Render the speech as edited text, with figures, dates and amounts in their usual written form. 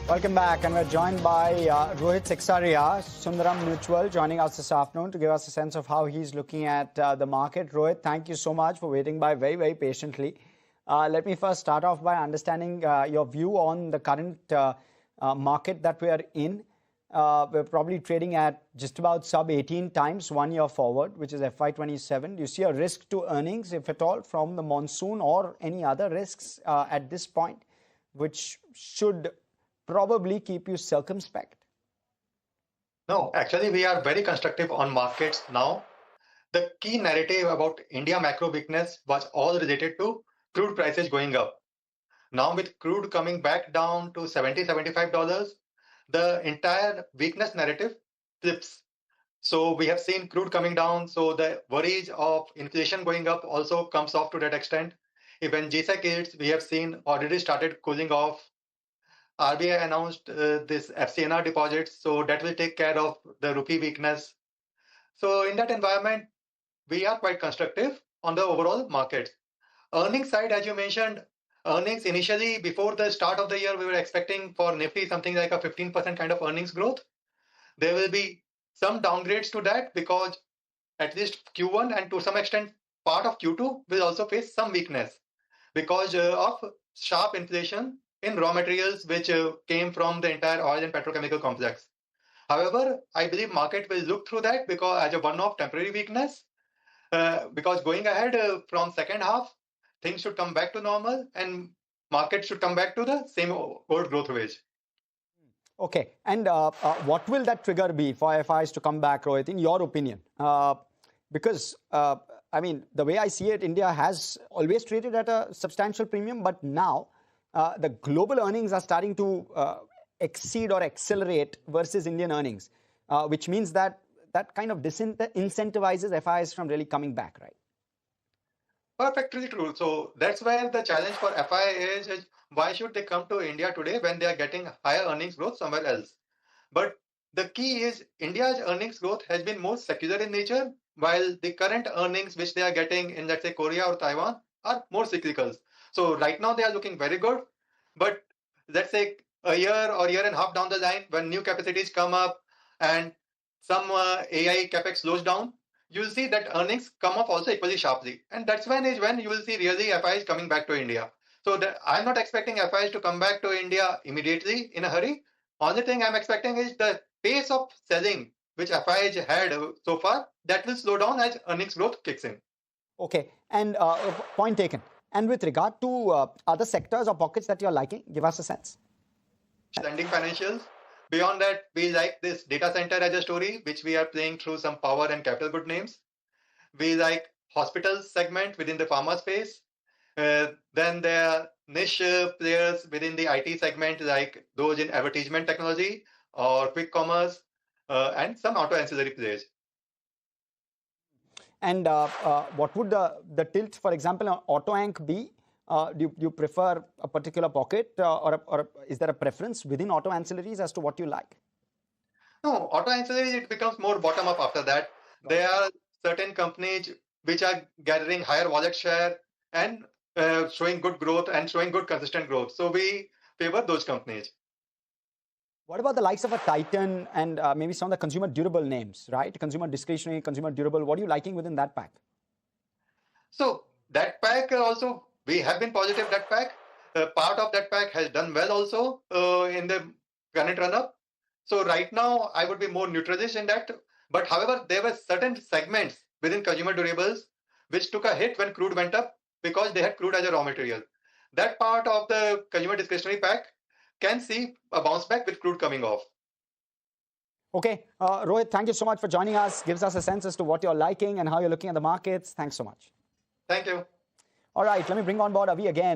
Welcome back, and we're joined by Rohit Seksaria, Sundaram Mutual, joining us this afternoon to give us a sense of how he's looking at the market. Rohit, thank you so much for waiting by very patiently. Let me first start off by understanding your view on the current market that we are in. We're probably trading at just about sub 18 times 1 year forward, which is FY27. Do you see a risk to earnings, if at all, from the monsoon or any other risks at this point, which should probably keep you circumspect? No, actually, we are very constructive on markets now. The key narrative about India macro weakness was all related to crude prices going up. Now, with crude coming back down to $70-$75, the entire weakness narrative flips. So we have seen crude coming down. So the worries of inflation going up also comes off to that extent. Even GSEC yields, we have seen already started cooling off. RBI announced this FCNR deposits, so that will take care of the rupee weakness. So in that environment, we are quite constructive on the overall market. Earnings side, as you mentioned, earnings initially before the start of the year, we were expecting for Nifty something like a 15% kind of earnings growth. There will be some downgrades to that because at least Q1 and to some extent part of Q2 will also face some weakness because of sharp inflation in raw materials which came from the entire oil and petrochemical complex. However, I believe market will look through that because as a one-off temporary weakness, because going ahead from second half, things should come back to normal and market should come back to the same old growth range. Okay, and what will that trigger be for FIs to come back, Rohit, in your opinion? Because, I mean, the way I see it, India has always traded at a substantial premium, but now the global earnings are starting to exceed or accelerate versus Indian earnings, which means that kind of disincentivizes FIs from really coming back, right? Perfectly true. So that's where the challenge for FI is why should they come to India today when they are getting higher earnings growth somewhere else? But the key is India's earnings growth has been more secular in nature, while the current earnings which they are getting in, let's say, Korea or Taiwan are more cyclical. So right now they are looking very good, but let's say a year or year and a half down the line, when new capacities come up and some AI capex slows down, you'll see that earnings come off also equally sharply. And that's when you will see really FIs coming back to India. So I'm not expecting FIs to come back to India immediately in a hurry. Only thing I'm expecting is the pace of selling which FIs had so far, that will slow down as earnings growth kicks in. Okay, and point taken. And with regard to other sectors or pockets that you're liking, give us a sense. Lending financials. Beyond that, we like this data center as a story, which we are playing through some power and capital good names. We like hospital segment within the pharma space. Then there are niche players within the IT segment, like those in advertisement technology or quick commerce, and some auto ancillary players. And what would the tilt, for example, on auto anch be? Do you prefer a particular pocket or is there a preference within auto ancillaries as to what you like? No, auto ancillaries, it becomes more bottom up after that. There are certain companies which are gathering higher wallet share and showing good growth and showing good consistent growth. So we favor those companies. What about the likes of a Titan and maybe some of the consumer durable names, right? Consumer discretionary, consumer durable. What are you liking within that pack? So that pack also, we have been positive that pack. Part of that pack has done well also in the current run-up. So right now, I would be more neutralist in that. But however, there were certain segments within consumer durables which took a hit when crude went up because they had crude as a raw material. That part of the consumer discretionary pack can see a bounce back with crude coming off. Okay, Rohit, thank you so much for joining us. Gives us a sense as to what you're liking and how you're looking at the markets. Thanks so much. Thank you. All right, let me bring on board Avi again.